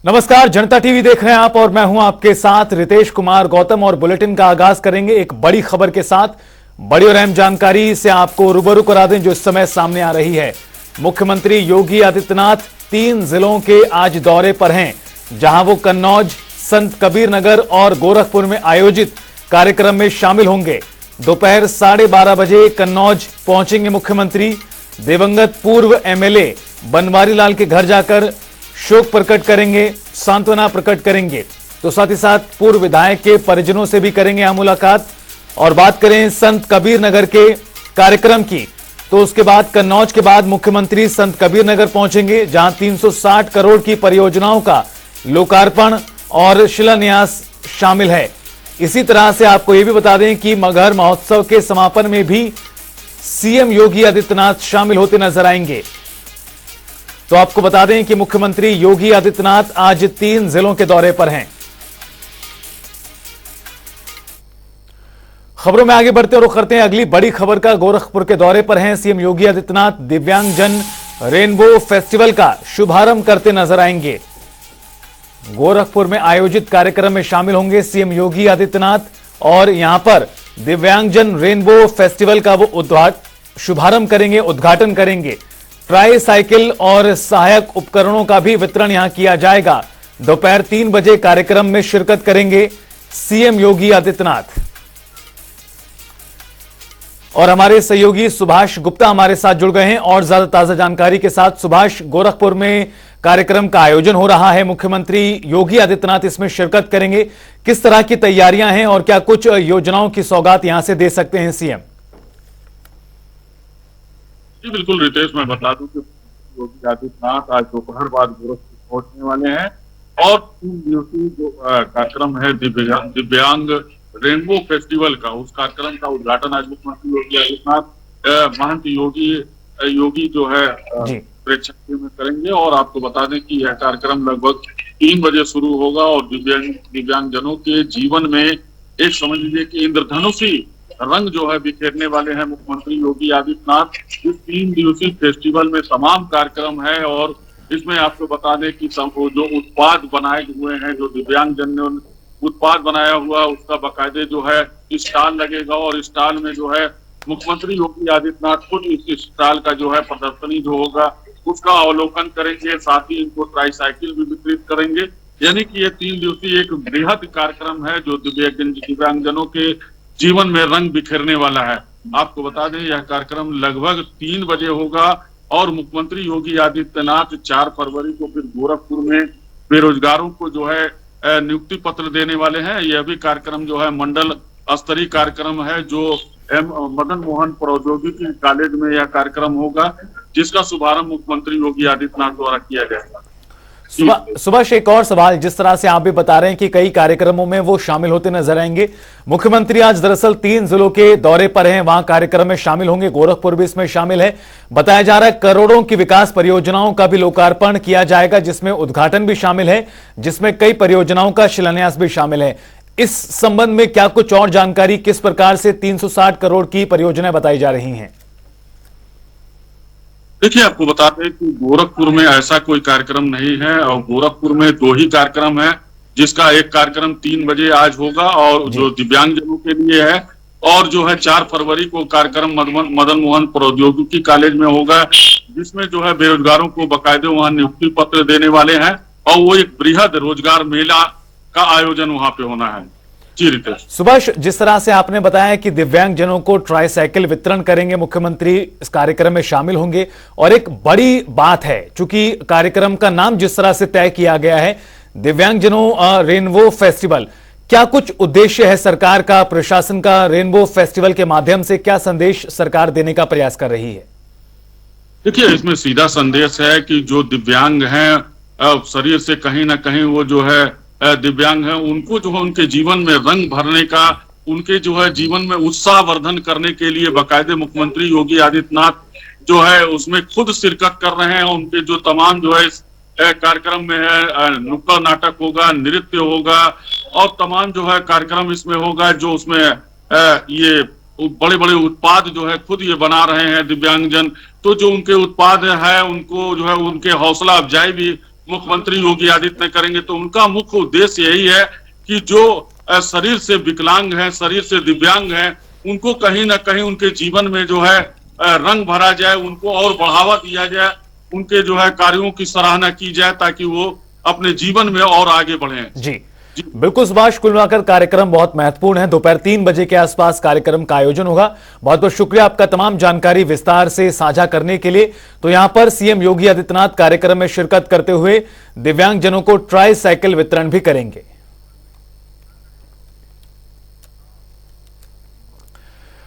नमस्कार, जनता टीवी देख रहे हैं आप और मैं हूं आपके साथ रितेश कुमार गौतम। और बुलेटिन का आगाज करेंगे एक बड़ी खबर के साथ। बड़ी और अहम जानकारी से आपको रूबरू करा दें जो इस समय सामने आ रही है। मुख्यमंत्री योगी आदित्यनाथ 3 जिलों के आज दौरे पर हैं, जहां वो कन्नौज, संत कबीर नगर और गोरखपुर में आयोजित कार्यक्रम में शामिल होंगे। दोपहर 12:30 बजे कन्नौज पहुंचेंगे मुख्यमंत्री। दिवंगत पूर्व एमएलए बनवारी लाल के घर जाकर शोक प्रकट करेंगे, सांत्वना प्रकट करेंगे। तो साथ ही साथ पूर्व विधायक के परिजनों से भी करेंगे यहां मुलाकात। और बात करें संत कबीर नगर के कार्यक्रम की, तो उसके बाद कन्नौज के बाद मुख्यमंत्री संत कबीर नगर पहुंचेंगे, जहां 360 करोड़ की परियोजनाओं का लोकार्पण और शिलान्यास शामिल है। इसी तरह से आपको यह भी बता दें कि मगहर महोत्सव के समापन में भी सीएम योगी आदित्यनाथ शामिल होते नजर आएंगे। तो आपको बता दें कि मुख्यमंत्री योगी आदित्यनाथ आज 3 जिलों के दौरे पर हैं। खबरों में आगे बढ़ते और रुख करते हैं अगली बड़ी खबर का। गोरखपुर के दौरे पर हैं सीएम योगी आदित्यनाथ। दिव्यांगजन रेनबो फेस्टिवल का शुभारंभ करते नजर आएंगे। गोरखपुर में आयोजित कार्यक्रम में शामिल होंगे सीएम योगी आदित्यनाथ और यहां पर दिव्यांगजन रेनबो फेस्टिवल का वो शुभारंभ करेंगे, उद्घाटन करेंगे। ट्राई साइकिल और सहायक उपकरणों का भी वितरण यहां किया जाएगा। दोपहर 3 बजे कार्यक्रम में शिरकत करेंगे सीएम योगी आदित्यनाथ। और हमारे सहयोगी सुभाष गुप्ता हमारे साथ जुड़ गए हैं और ज्यादा ताजा जानकारी के साथ। सुभाष, गोरखपुर में कार्यक्रम का आयोजन हो रहा है, मुख्यमंत्री योगी आदित्यनाथ इसमें शिरकत करेंगे। किस तरह की तैयारियां हैं और क्या कुछ योजनाओं की सौगात यहां से दे सकते हैं सीएम? जी बिल्कुल रितेश, मैं बता दूं कि योगी आदित्यनाथ आज दोपहर बाद गोरखपुर पहुंचने वाले हैं और 3 दिवसीय जो कार्यक्रम है दिव्यांग रेनबो फेस्टिवल का, उस कार्यक्रम का उद्घाटन आज मुख्यमंत्री योगी आदित्यनाथ महंत योगी जो है प्रेक्षागृह में करेंगे। और आपको बता दें कि यह कार्यक्रम लगभग 3 बजे शुरू होगा और दिव्यांगजनों के जीवन में एक समझ लीजिए कि इंद्रधनुषी रंग जो है बिखेरने वाले हैं मुख्यमंत्री योगी आदित्यनाथ। इस 3 दिवसीय फेस्टिवल में तमाम कार्यक्रम है और इसमें आपको बता दें कि जो उत्पाद बनाए हुए हैं, जो दिव्यांगजन ने उत्पाद बनाया हुआ उसका बाकायदे जो है स्टॉल लगेगा और स्टॉल में जो है मुख्यमंत्री योगी आदित्यनाथ खुद इस स्टॉल का जो है प्रदर्शनी जो होगा उसका अवलोकन करेंगे। साथ ही इनको ट्राई साइकिल भी वितरित करेंगे। यानी कि ये 3 दिवसीय एक बृहद कार्यक्रम है जो दिव्यांगजनों के जीवन में रंग बिखेरने वाला है। आपको बता दें यह कार्यक्रम लगभग 3 बजे होगा और मुख्यमंत्री योगी आदित्यनाथ 4 फरवरी को फिर गोरखपुर में बेरोजगारों को जो है नियुक्ति पत्र देने वाले हैं। यह भी कार्यक्रम जो है मंडल स्तरीय कार्यक्रम है जो मदन मोहन प्रौद्योगिकी कॉलेज में यह कार्यक्रम होगा, जिसका शुभारंभ मुख्यमंत्री योगी आदित्यनाथ द्वारा किया जाएगा। सुभाष, एक और सवाल, जिस तरह से आप भी बता रहे हैं कि कई कार्यक्रमों में वो शामिल होते नजर आएंगे। मुख्यमंत्री आज दरअसल 3 जिलों के दौरे पर हैं, वहां कार्यक्रम में शामिल होंगे, गोरखपुर भी इसमें शामिल है। बताया जा रहा है करोड़ों की विकास परियोजनाओं का भी लोकार्पण किया जाएगा, जिसमें उद्घाटन भी शामिल है, जिसमें कई परियोजनाओं का शिलान्यास भी शामिल है। इस संबंध में क्या कुछ और जानकारी, किस प्रकार से 360 करोड़ की परियोजनाएं बताई जा रही हैं? देखिए, आपको बता दें कि गोरखपुर में ऐसा कोई कार्यक्रम नहीं है और गोरखपुर में 2 ही कार्यक्रम है, जिसका एक कार्यक्रम 3 बजे आज होगा और जो दिव्यांगजनों के लिए है, और जो है 4 फरवरी को कार्यक्रम मदन मोहन प्रौद्योगिकी कॉलेज में होगा, जिसमें जो है बेरोजगारों को बाकायदे वहां नियुक्ति पत्र देने वाले हैं और वो एक बृहद रोजगार मेला का आयोजन वहां पे होना है। जी रितेश। सुभाष, जिस तरह से आपने बताया कि दिव्यांगजनों को ट्राई साइकिल वितरण करेंगे मुख्यमंत्री, इस कार्यक्रम में शामिल होंगे। और एक बड़ी बात है, चूंकि कार्यक्रम का नाम जिस तरह से तय किया गया है दिव्यांगजनों रेनबो फेस्टिवल, क्या कुछ उद्देश्य है सरकार का, प्रशासन का? रेनबो फेस्टिवल के माध्यम से क्या संदेश सरकार देने का प्रयास कर रही है? देखिए, इसमें सीधा संदेश है कि जो दिव्यांग हैं शरीर से कहीं ना कहीं वो जो है दिव्यांग हैं, उनको जो है उनके जीवन में रंग भरने का, उनके जो है जीवन में उत्साह वर्धन करने के लिए बाकायदे मुख्यमंत्री योगी आदित्यनाथ जो है उसमें खुद शिरकत कर रहे हैं। उनके जो तमाम जो है कार्यक्रम में है, नुक्कड़ नाटक होगा, नृत्य होगा और तमाम जो है कार्यक्रम इसमें होगा, जो उसमें ये बड़े बड़े उत्पाद जो है खुद ये बना रहे हैं दिव्यांगजन। तो जो उनके उत्पाद है उनको जो है उनके हौसला अफजाई भी मुख्यमंत्री योगी आदित्यनाथ करेंगे। तो उनका मुख्य उद्देश्य यही है कि जो शरीर से विकलांग हैं, शरीर से दिव्यांग हैं, उनको कहीं ना कहीं उनके जीवन में जो है रंग भरा जाए, उनको और बढ़ावा दिया जाए, उनके जो है कार्यों की सराहना की जाए ताकि वो अपने जीवन में और आगे बढ़े। जी बिल्कुल सुभाष, कुल मिलाकर कार्यक्रम बहुत महत्वपूर्ण है। दोपहर 3 बजे के आसपास कार्यक्रम का आयोजन होगा। बहुत बहुत शुक्रिया आपका तमाम जानकारी विस्तार से साझा करने के लिए। तो यहां पर सीएम योगी आदित्यनाथ कार्यक्रम में शिरकत करते हुए दिव्यांगजनों को ट्राई साइकिल वितरण भी करेंगे।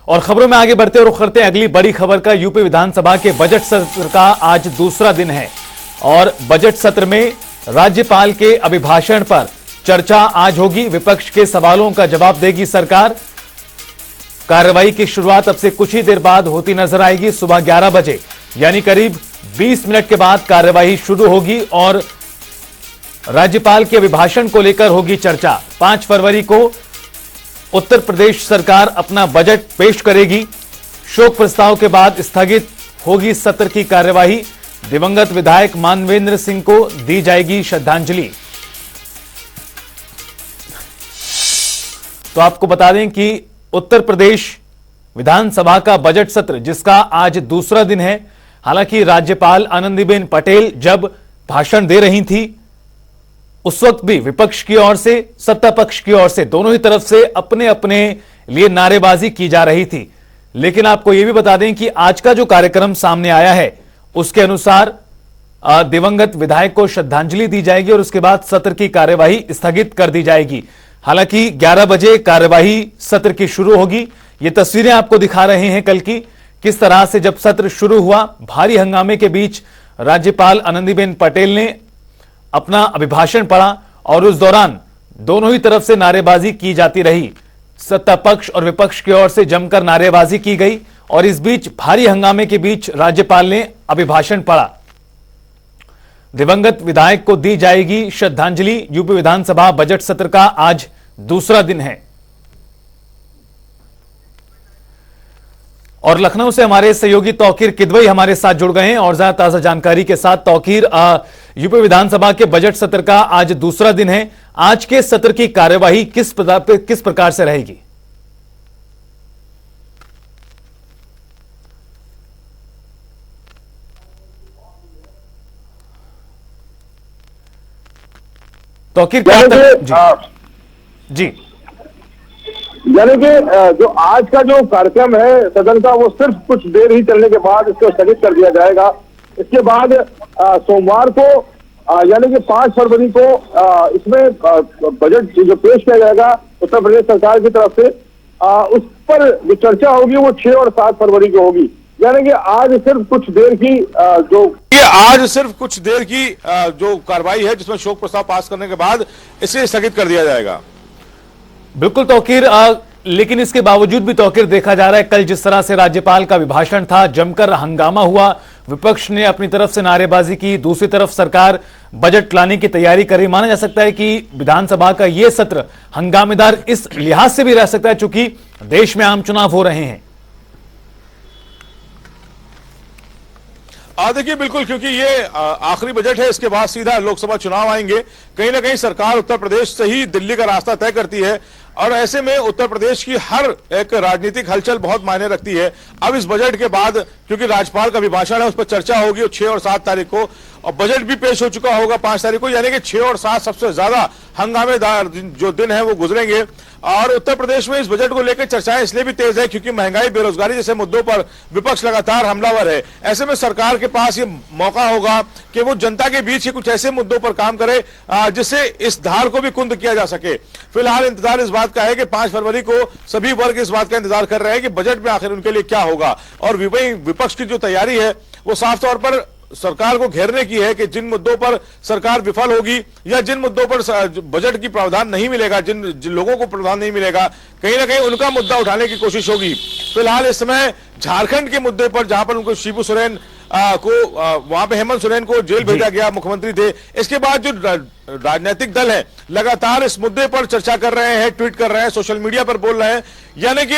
और खबरों में आगे बढ़ते और रुख करते हैं अगली बड़ी खबर का। यूपी विधानसभा के बजट सत्र का आज दूसरा दिन है और बजट सत्र में राज्यपाल के अभिभाषण पर चर्चा आज होगी। विपक्ष के सवालों का जवाब देगी सरकार। कार्रवाई की शुरुआत अब से कुछ ही देर बाद होती नजर आएगी। सुबह 11 बजे यानी करीब 20 मिनट के बाद कार्यवाही शुरू होगी और राज्यपाल के अभिभाषण को लेकर होगी चर्चा। 5 फरवरी को उत्तर प्रदेश सरकार अपना बजट पेश करेगी। शोक प्रस्ताव के बाद स्थगित होगी सत्र की कार्यवाही। दिवंगत विधायक मानवेंद्र सिंह को दी जाएगी श्रद्धांजलि। तो आपको बता दें कि उत्तर प्रदेश विधानसभा का बजट सत्र जिसका आज दूसरा दिन है, हालांकि राज्यपाल आनंदीबेन पटेल जब भाषण दे रही थी उस वक्त भी विपक्ष की ओर से, सत्ता पक्ष की ओर से, दोनों ही तरफ से अपने अपने लिए नारेबाजी की जा रही थी। लेकिन आपको यह भी बता दें कि आज का जो कार्यक्रम सामने आया है उसके अनुसार दिवंगत विधायक को श्रद्धांजलि दी जाएगी और उसके बाद सत्र की कार्यवाही स्थगित कर दी जाएगी। हालांकि 11 बजे कार्यवाही सत्र की शुरू होगी। ये तस्वीरें आपको दिखा रहे हैं कल की, किस तरह से जब सत्र शुरू हुआ भारी हंगामे के बीच राज्यपाल आनंदीबेन पटेल ने अपना अभिभाषण पढ़ा और उस दौरान दोनों ही तरफ से नारेबाजी की जाती रही। सत्ता पक्ष और विपक्ष की ओर से जमकर नारेबाजी की गई और इस बीच भारी हंगामे के बीच राज्यपाल ने अभिभाषण पढ़ा। दिवंगत विधायक को दी जाएगी श्रद्धांजलि। यूपी विधानसभा बजट सत्र का आज दूसरा दिन है। और लखनऊ से हमारे सहयोगी तौकीर किदवई हमारे साथ जुड़ गए हैं और ज्यादा ताजा जानकारी के साथ। तौकीर, यूपी विधानसभा के बजट सत्र का आज दूसरा दिन है। आज के सत्र की कार्यवाही किस प्रकार से रहेगी? तौकीर जी यानी कि जो आज का जो कार्यक्रम है सदन का वो सिर्फ कुछ देर ही चलने के बाद इसको स्थगित कर दिया जाएगा। इसके बाद सोमवार को यानी कि 5 फरवरी को इसमें बजट जो पेश किया जाएगा उत्तर प्रदेश सरकार की तरफ से, उस पर जो चर्चा होगी वो 6 और 7 फरवरी को होगी। यानी कि आज सिर्फ कुछ देर की जो कार्रवाई है जिसमें शोक प्रस्ताव पास करने के बाद इसे स्थगित कर दिया जाएगा। बिल्कुल तौकीर, लेकिन इसके बावजूद भी तौकीर देखा जा रहा है कल जिस तरह से राज्यपाल का अभिभाषण था, जमकर हंगामा हुआ, विपक्ष ने अपनी तरफ से नारेबाजी की, दूसरी तरफ सरकार बजट लाने की तैयारी कर रही। माना जा सकता है कि विधानसभा का यह सत्र हंगामेदार इस लिहाज से भी रह सकता है चूंकि देश में आम चुनाव हो रहे हैं। देखिए बिल्कुल, क्योंकि ये आखिरी बजट है, इसके बाद सीधा लोकसभा चुनाव आएंगे। कहीं ना कहीं सरकार उत्तर प्रदेश से ही दिल्ली का रास्ता तय करती है और ऐसे में उत्तर प्रदेश की हर एक राजनीतिक हलचल बहुत मायने रखती है। अब इस बजट के बाद क्योंकि राज्यपाल का अभिभाषण है उस पर चर्चा होगी 6 और 7 तारीख को, और बजट भी पेश हो चुका होगा 5 तारीख को, यानी कि 6 और 7 सबसे ज्यादा हंगामेदार जो दिन है वो गुजरेंगे। और उत्तर प्रदेश में इस बजट को लेकर चर्चाएं इसलिए भी तेज है क्योंकि महंगाई, बेरोजगारी जैसे मुद्दों पर विपक्ष लगातार हमलावर है। ऐसे में सरकार के पास ये मौका होगा कि वो जनता के बीच ही कुछ ऐसे मुद्दों पर काम करे जिससे इस धार को भी कुंद किया जा सके। फिलहाल इंतजार इस बात का है कि 5 फरवरी को सभी वर्ग इस बात का इंतजार कर रहे हैं कि बजट में आखिर उनके लिए क्या होगा। और विपक्ष की जो तैयारी है वो साफ तौर पर सरकार को घेरने की है कि जिन मुद्दों पर सरकार विफल होगी या जिन मुद्दों पर बजट की प्रावधान नहीं मिलेगा, जिन लोगों को प्रावधान नहीं मिलेगा, कहीं ना कहीं उनका मुद्दा उठाने की कोशिश होगी। फिलहाल इस समय झारखंड के मुद्दे पर जहां पर उनको शिबू सोरेन वहां पे हेमंत सोरेन को जेल भेजा गया, मुख्यमंत्री थे, इसके बाद जो राजनीतिक दल है लगातार इस मुद्दे पर चर्चा कर रहे हैं, ट्वीट कर रहे हैं, सोशल मीडिया पर बोल रहे हैं। यानी कि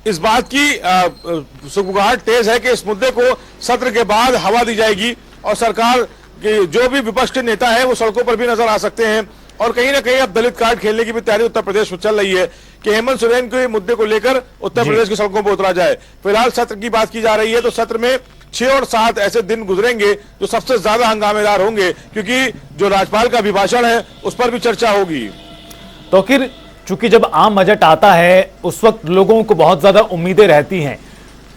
इस बात की सुगबुगाहट तेज है कि इस मुद्दे को सत्र के बाद हवा दी जाएगी और सरकार कि जो भी विपक्ष के नेता है वो सड़कों पर भी नजर आ सकते हैं। और कहीं ना कहीं अब दलित कार्ड खेलने की भी तैयारी उत्तर प्रदेश में चल रही है कि हेमंत सोरेन के मुद्दे को लेकर उत्तर प्रदेश की सड़कों पर उतरा जाए। फिलहाल सत्र की बात की जा रही है तो सत्र में 6 और 7 ऐसे दिन गुजरेंगे जो सबसे ज्यादा हंगामेदार होंगे, क्योंकि जो राज्यपाल का अभिभाषण है उस पर भी चर्चा होगी। तो फिर चूंकि जब आम बजट आता है उस वक्त लोगों को बहुत ज्यादा उम्मीदें रहती हैं,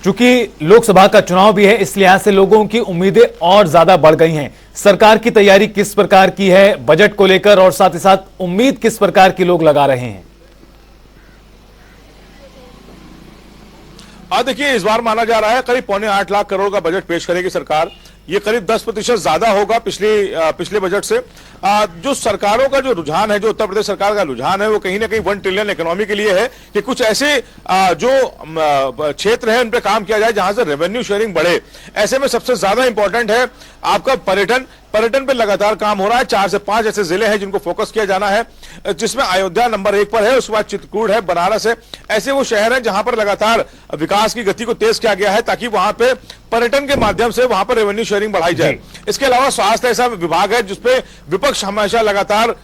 चूंकि लोकसभा का चुनाव भी है इस लिहाज से लोगों की उम्मीदें और ज्यादा बढ़ गई हैं। सरकार की तैयारी किस प्रकार की है बजट को लेकर, और साथ ही साथ उम्मीद किस प्रकार की लोग लगा रहे हैं? देखिए, इस बार माना जा रहा है करीब 8.25 लाख करोड़ का बजट पेश करेगी सरकार। ये करीब 10% ज्यादा होगा पिछले बजट से। जो सरकारों का जो रुझान है, जो उत्तर प्रदेश सरकार का रुझान है, वो कहीं ना कहीं 1 ट्रिलियन इकोनॉमी के लिए है कि कुछ ऐसे जो क्षेत्र है उन पे काम किया जाए जहां से रेवेन्यू शेयरिंग बढ़े। ऐसे में सबसे ज्यादा इंपॉर्टेंट है आपका पर्यटन पे लगातार काम हो रहा है। 4 से 5 ऐसे जिले हैं जिनको फोकस किया जाना है, जिसमें अयोध्या नंबर 1 पर है, उसके बाद चित्रकूट है, बनारस है। ऐसे वो शहर हैं जहां पर लगातार विकास की गति को तेज किया गया है ताकि वहां पे पर्यटन के माध्यम से वहां पर रेवेन्यू शेयरिंग बढ़ाई जाए। इसके अलावा स्वास्थ्य ऐसा विभाग है जिसपे विपक्ष हमेशा लगातार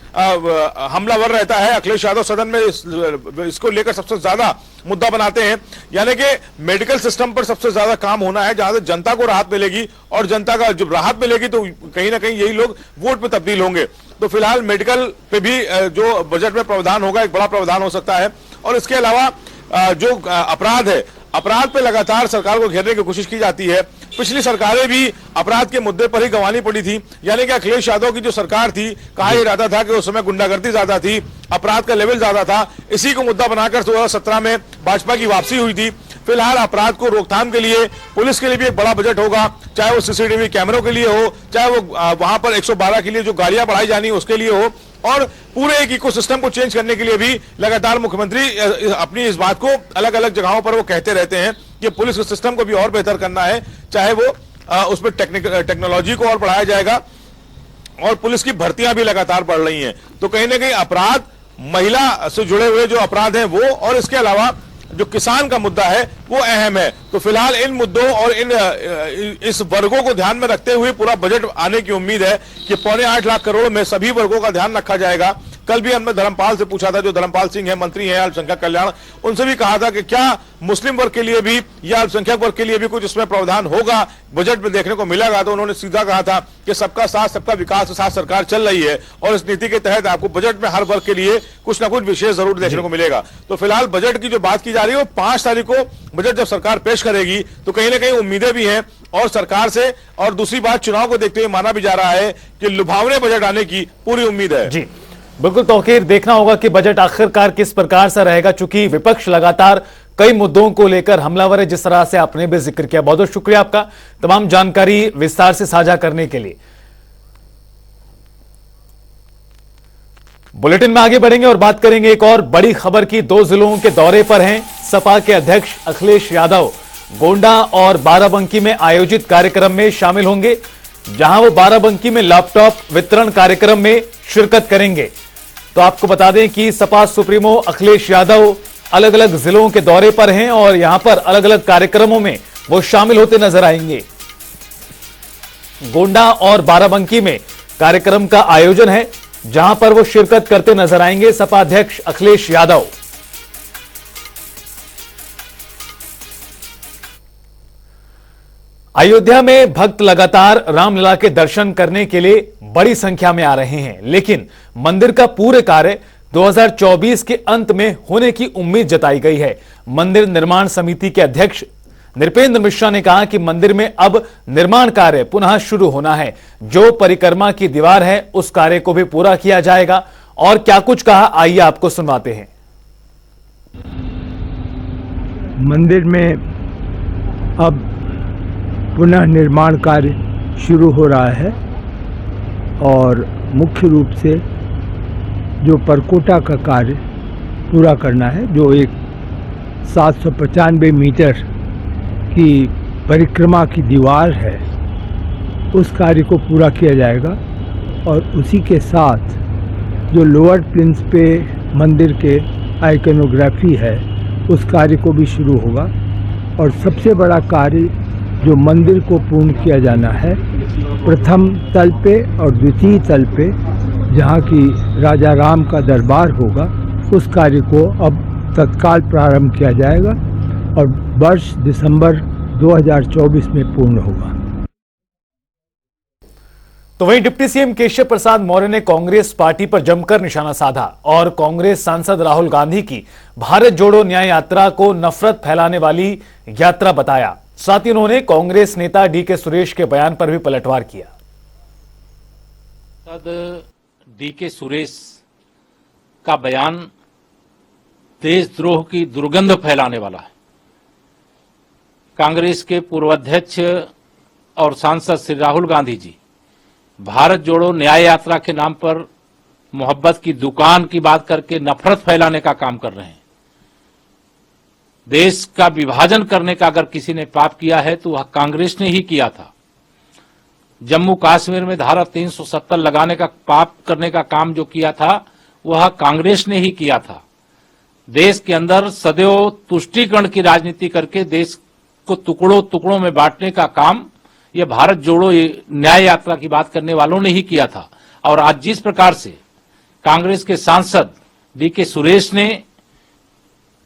हमलावर रहता है। अखिलेश यादव सदन में इसको लेकर सबसे ज्यादा मुद्दा बनाते हैं, यानी कि मेडिकल सिस्टम पर सबसे ज्यादा काम होना है जहां से जनता को राहत मिलेगी, और जनता का जब राहत मिलेगी तो कहीं ना कहीं यही लोग वोट पे तब्दील होंगे। तो फिलहाल मेडिकल पे भी जो बजट में प्रावधान होगा एक बड़ा प्रावधान हो सकता है। और इसके अलावा जो अपराध है, अपराध पे लगातार सरकार को घेरने की कोशिश की जाती है। पिछली सरकारें भी अपराध के मुद्दे पर ही गंवानी पड़ी थी, यानी कि अखिलेश यादव की जो सरकार थी, कहा यह जाता था कि उस समय गुंडागर्दी ज्यादा थी, अपराध का लेवल ज्यादा था। इसी को मुद्दा बनाकर 2017 में भाजपा की वापसी हुई थी। फिलहाल अपराध को रोकथाम के लिए पुलिस के लिए भी एक बड़ा बजट होगा, चाहे वो सीसीटीवी कैमरों के लिए हो, चाहे वो वहां पर 112 के लिए जो गाड़ियां बढ़ाई जानी है उसके लिए हो, और पूरे एक इकोसिस्टम को चेंज करने के लिए भी लगातार मुख्यमंत्री अपनी इस बात को अलग अलग जगहों पर वो कहते रहते हैं कि पुलिस सिस्टम को भी और बेहतर करना है, चाहे वो उसमें टेक्नोलॉजी को और बढ़ाया जाएगा, और पुलिस की भर्तियां भी लगातार बढ़ रही हैं। तो कहीं ना कहीं अपराध, महिला से जुड़े हुए जो अपराध हैं वो, और इसके अलावा जो किसान का मुद्दा है वो अहम है। तो फिलहाल इन मुद्दों और इस वर्गों को ध्यान में रखते हुए पूरा बजट आने की उम्मीद है कि 8.25 लाख करोड़ में सभी वर्गों का ध्यान रखा जाएगा। कल भी हमने धर्मपाल से पूछा था, जो धर्मपाल सिंह है, मंत्री है अल्पसंख्यक कल्याण, उनसे भी कहा था कि क्या मुस्लिम वर्ग के लिए भी या अल्पसंख्यक वर्ग के लिए भी कुछ इसमें प्रावधान होगा, बजट में देखने को मिलेगा। तो उन्होंने सीधा कहा था कि सबका साथ सबका विकास के साथ सरकार चल रही है, और इस नीति के तहत आपको बजट में हर वर्ग के लिए कुछ ना कुछ विशेष जरूर देखने को मिलेगा। तो फिलहाल बजट की जो बात की जा रही है वो 5 तारीख को बजट जब सरकार पेश करेगी तो कहीं ना कहीं उम्मीदें भी हैं और सरकार से, और दूसरी बात चुनाव को देखते हुए माना भी जा रहा है कि लुभावने बजट आने की पूरी उम्मीद है। जी बिल्कुल तौकीर, देखना होगा कि बजट आखिरकार किस प्रकार से रहेगा, चूंकि विपक्ष लगातार कई मुद्दों को लेकर हमलावर है, जिस तरह से आपने भी जिक्र किया। बहुत बहुत शुक्रिया आपका तमाम जानकारी विस्तार से साझा करने के लिए। बुलेटिन में आगे बढ़ेंगे और बात करेंगे एक और बड़ी खबर की। 2 जिलों के दौरे पर हैं सपा के अध्यक्ष अखिलेश यादव। गोंडा और बाराबंकी में आयोजित कार्यक्रम में शामिल होंगे, जहां वो बाराबंकी में लैपटॉप वितरण कार्यक्रम में शिरकत करेंगे। तो आपको बता दें कि सपा सुप्रीमो अखिलेश यादव अलग अलग जिलों के दौरे पर हैं और यहां पर अलग अलग कार्यक्रमों में वो शामिल होते नजर आएंगे। गोंडा और बाराबंकी में कार्यक्रम का आयोजन है, जहां पर वो शिरकत करते नजर आएंगे सपा अध्यक्ष अखिलेश यादव। अयोध्या में भक्त लगातार रामलला के दर्शन करने के लिए बड़ी संख्या में आ रहे हैं, लेकिन मंदिर का पूरे कार्य 2024 के अंत में होने की उम्मीद जताई गई है। मंदिर निर्माण समिति के अध्यक्ष नृपेंद्र मिश्रा ने कहा कि मंदिर में अब निर्माण कार्य पुनः शुरू होना है। जो परिक्रमा की दीवार है उस कार्य को भी पूरा किया जाएगा। और क्या कुछ कहा, आइए आपको सुनवाते हैं। मंदिर में अब पुनः निर्माण कार्य शुरू हो रहा है, और मुख्य रूप से जो परकोटा का कार्य पूरा करना है, जो एक 795 मीटर की परिक्रमा की दीवार है, उस कार्य को पूरा किया जाएगा। और उसी के साथ जो लोअर प्लिंथ पे मंदिर के आइकनोग्राफी है, उस कार्य को भी शुरू होगा। और सबसे बड़ा कार्य जो मंदिर को पूर्ण किया जाना है, प्रथम तल पे और द्वितीय तल पे जहाँ की राजा राम का दरबार होगा, उस कार्य को अब तत्काल प्रारंभ किया जाएगा और वर्ष दिसंबर 2024 में पूर्ण होगा। तो वहीं डिप्टी सीएम केशव प्रसाद मौर्य ने कांग्रेस पार्टी पर जमकर निशाना साधा और कांग्रेस सांसद राहुल गांधी की भारत जोड़ो न्याय यात्रा को नफरत फैलाने वाली यात्रा बताया। साथ ही उन्होंने कांग्रेस नेता डीके सुरेश के बयान पर भी पलटवार किया। डीके सुरेश का बयान देशद्रोह की दुर्गंध फैलाने वाला है। कांग्रेस के पूर्व अध्यक्ष और सांसद श्री राहुल गांधी जी भारत जोड़ो न्याय यात्रा के नाम पर मोहब्बत की दुकान की बात करके नफरत फैलाने का काम कर रहे हैं। देश का विभाजन करने का अगर किसी ने पाप किया है तो वह कांग्रेस ने ही किया था। जम्मू कश्मीर में धारा 370 लगाने का पाप करने का काम जो किया था वह कांग्रेस ने ही किया था। देश के अंदर सदैव तुष्टीकरण की राजनीति करके देश को टुकड़ों टुकड़ों में बांटने का काम यह भारत जोड़ो न्याय यात्रा की बात करने वालों ने ही किया था। और आज जिस प्रकार से कांग्रेस के सांसद डीके सुरेश ने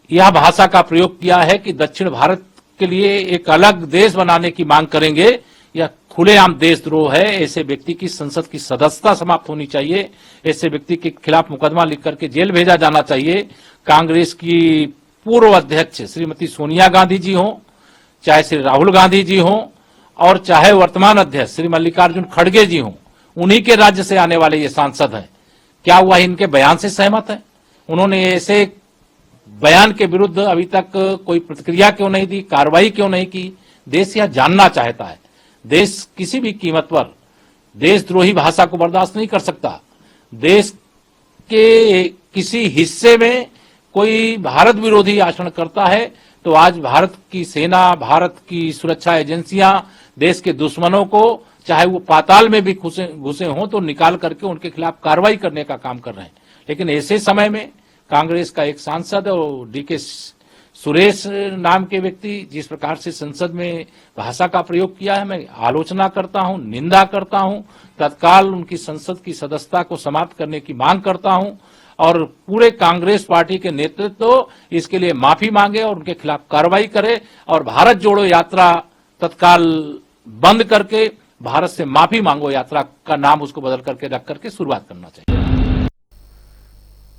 यह भाषा का प्रयोग किया है कि दक्षिण भारत के लिए एक अलग देश बनाने की मांग करेंगे, यह खुलेआम देशद्रोह है। ऐसे व्यक्ति की संसद की सदस्यता समाप्त होनी चाहिए। ऐसे व्यक्ति के खिलाफ मुकदमा लिख करके जेल भेजा जाना चाहिए। कांग्रेस की पूर्व अध्यक्ष श्रीमती सोनिया गांधी जी हों, चाहे श्री राहुल गांधी जी हों और चाहे वर्तमान अध्यक्ष श्री मल्लिकार्जुन खड़गे जी हों, उन्हीं के राज्य से आने वाले ये सांसद हैं। क्या वह इनके बयान से सहमत है? उन्होंने ऐसे बयान के विरुद्ध अभी तक कोई प्रतिक्रिया क्यों नहीं दी, कार्रवाई क्यों नहीं की? देश यह जानना चाहता है। देश किसी भी कीमत पर देशद्रोही भाषा को बर्दाश्त नहीं कर सकता। देश के किसी हिस्से में कोई भारत विरोधी आचरण करता है तो आज भारत की सेना, भारत की सुरक्षा एजेंसियां देश के दुश्मनों को, चाहे वो पाताल में भी घुसे हों, तो निकाल करके उनके खिलाफ कार्रवाई करने का काम कर रहे हैं। लेकिन ऐसे समय में कांग्रेस का एक सांसद और डीके सुरेश नाम के व्यक्ति जिस प्रकार से संसद में भाषा का प्रयोग किया है, मैं आलोचना करता हूं, निंदा करता हूं। तत्काल उनकी संसद की सदस्यता को समाप्त करने की मांग करता हूं और पूरे कांग्रेस पार्टी के नेतृत्व इसके लिए माफी मांगे और उनके खिलाफ कार्रवाई करे और भारत जोड़ो यात्रा तत्काल बंद करके भारत से माफी मांगो यात्रा का नाम उसको बदल करके रख करके शुरुआत करना चाहिए।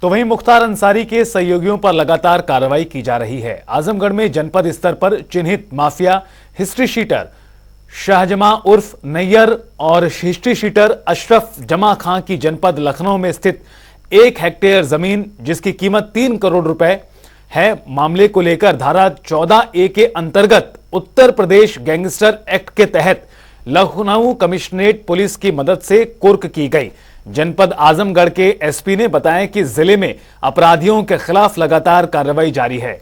तो वहीं मुख्तार अंसारी के सहयोगियों पर लगातार कार्रवाई की जा रही है। आजमगढ़ में जनपद स्तर पर चिन्हित माफिया हिस्ट्री शीटर शाहजमा उर्फ नैयर और हिस्ट्री शीटर अशरफ जमा खां की जनपद लखनऊ में स्थित 1 हेक्टेयर जमीन जिसकी कीमत 3 करोड़ रुपए है, मामले को लेकर धारा 14A के अंतर्गत उत्तर प्रदेश गैंगस्टर एक्ट के तहत लखनऊ कमिश्नरेट पुलिस की मदद से कुर्क की गई। जनपद आजमगढ़ के एसपी ने बताया कि जिले में अपराधियों के खिलाफ लगातार कार्रवाई जारी है।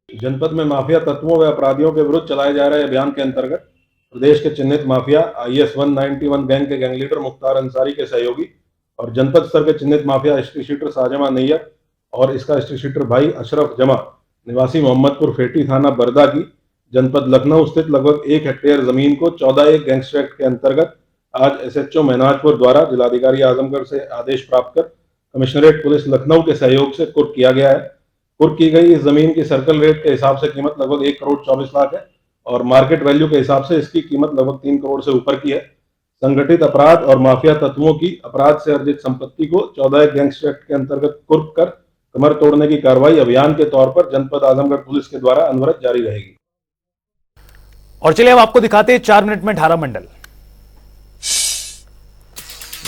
जनपद में माफिया तत्वों व अपराधियों के विरुद्ध चलाए जा रहे अभियान के अंतर्गत प्रदेश के चिन्हित माफिया IS 191 गैंग के गैंग लीडर मुख्तार अंसारी के सहयोगी और जनपद स्तर के चिन्हित mafia history sheeter Shahjama Nayyar और इसका हिस्ट्री शीटर भाई अशरफ जमा निवासी मोहम्मदपुर फेटी थाना बरदा की जनपद लखनऊ स्थित लगभग 1 हेक्टेयर जमीन को 14A गैंगस्टर एक्ट के अंतर्गत आज SHO महनाजपुर द्वारा जिलाधिकारी आजमगढ़ से आदेश प्राप्त कर कमिश्नरेट पुलिस लखनऊ के सहयोग से कुर्क किया गया है। कुर्क की गई इस जमीन की सर्कल रेट के हिसाब से कीमत लगभग 1 करोड़ 24 लाख है और मार्केट वैल्यू के हिसाब से इसकी कीमत लगभग 3 करोड़ से ऊपर की है। संगठित अपराध और माफिया तत्वों की अपराध से अर्जित संपत्ति को 14A गैंगस्टर एक्ट के अंतर्गत कुर्क कर कमर तोड़ने की कार्रवाई अभियान के तौर पर जनपद आजमगढ़ पुलिस के द्वारा अनवरत जारी रहेगी। और चलिए अब आपको दिखाते हैं 4 मिनट में ढारा मंडल।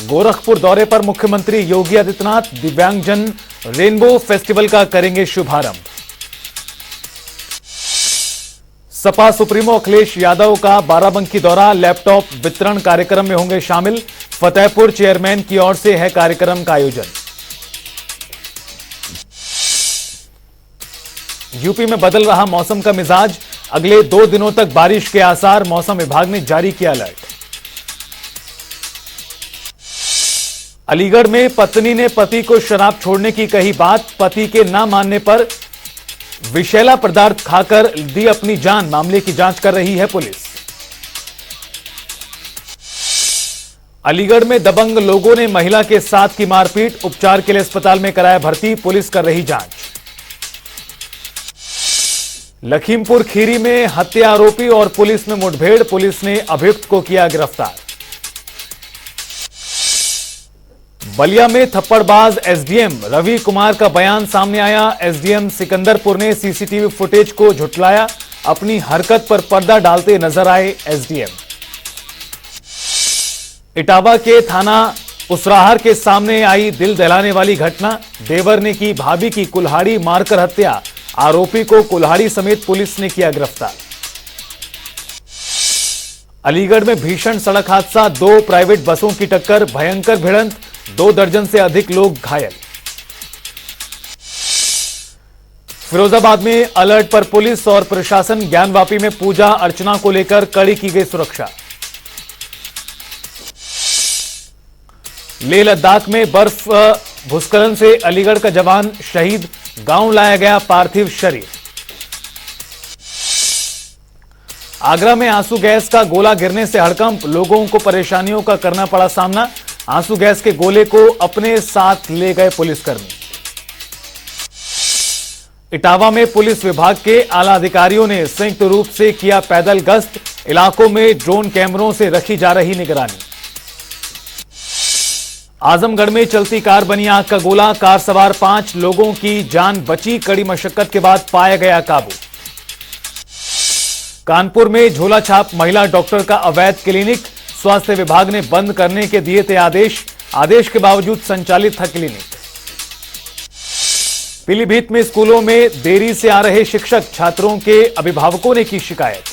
गोरखपुर दौरे पर मुख्यमंत्री योगी आदित्यनाथ दिव्यांगजन रेनबो फेस्टिवल का करेंगे शुभारंभ। सपा सुप्रीमो अखिलेश यादव का बाराबंकी दौरा, लैपटॉप वितरण कार्यक्रम में होंगे शामिल। फतेहपुर चेयरमैन की ओर से है कार्यक्रम का आयोजन। यूपी में बदल रहा मौसम का मिजाज, अगले 2 दिनों तक बारिश के आसार, मौसम विभाग ने जारी किया अलर्ट। अलीगढ़ में पत्नी ने पति को शराब छोड़ने की कही बात, पति के न मानने पर विषैला पदार्थ खाकर दी अपनी जान, मामले की जांच कर रही है पुलिस। अलीगढ़ में दबंग लोगों ने महिला के साथ की मारपीट, उपचार के लिए अस्पताल में कराया भर्ती, पुलिस कर रही जांच। लखीमपुर खीरी में हत्या आरोपी और पुलिस में मुठभेड़, पुलिस ने अभियुक्त को किया गिरफ्तार। बलिया में थप्पड़बाज एसडीएम रवि कुमार का बयान सामने आया। एसडीएम सिकंदरपुर ने सीसीटीवी फुटेज को झुठलाया, अपनी हरकत पर पर्दा डालते नजर आए एसडीएम। इटावा के थाना उसराहर के सामने आई दिल दहलाने वाली घटना, देवर ने की भाभी की कुल्हाड़ी मारकर हत्या, आरोपी को कुल्हाड़ी समेत पुलिस ने किया गिरफ्तार। अलीगढ़ में भीषण सड़क हादसा, 2 प्राइवेट बसों की टक्कर, भयंकर भिड़ंत, 2 दर्जन से अधिक लोग घायल। फिरोजाबाद में अलर्ट पर पुलिस और प्रशासन, ज्ञानवापी में पूजा अर्चना को लेकर कड़ी की गई सुरक्षा। लेह लद्दाख में बर्फ भूस्खलन से अलीगढ़ का जवान शहीद, गांव लाया गया पार्थिव शरीर। आगरा में आंसू गैस का गोला गिरने से हड़कंप, लोगों को परेशानियों का करना पड़ा सामना, आंसू गैस के गोले को अपने साथ ले गए पुलिसकर्मी। इटावा में पुलिस विभाग के आला अधिकारियों ने संयुक्त रूप से किया पैदल गश्त, इलाकों में ड्रोन कैमरों से रखी जा रही निगरानी। आजमगढ़ में चलती कार बनी आग का गोला, कार सवार 5 लोगों की जान बची, कड़ी मशक्कत के बाद पाया गया काबू। कानपुर में झोला छाप महिला डॉक्टर का अवैध क्लिनिक, स्वास्थ्य विभाग ने बंद करने के दिए थे आदेश के बावजूद संचालित था क्लिनिक। पीलीभीत में स्कूलों में देरी से आ रहे शिक्षक, छात्रों के अभिभावकों ने की शिकायत।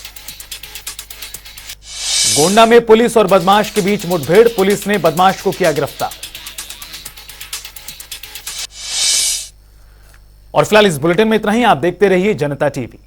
गोंडा में पुलिस और बदमाश के बीच मुठभेड़, पुलिस ने बदमाश को किया गिरफ्तार। और फिलहाल इस बुलेटिन में इतना ही। आप देखते रहिए जनता टीवी।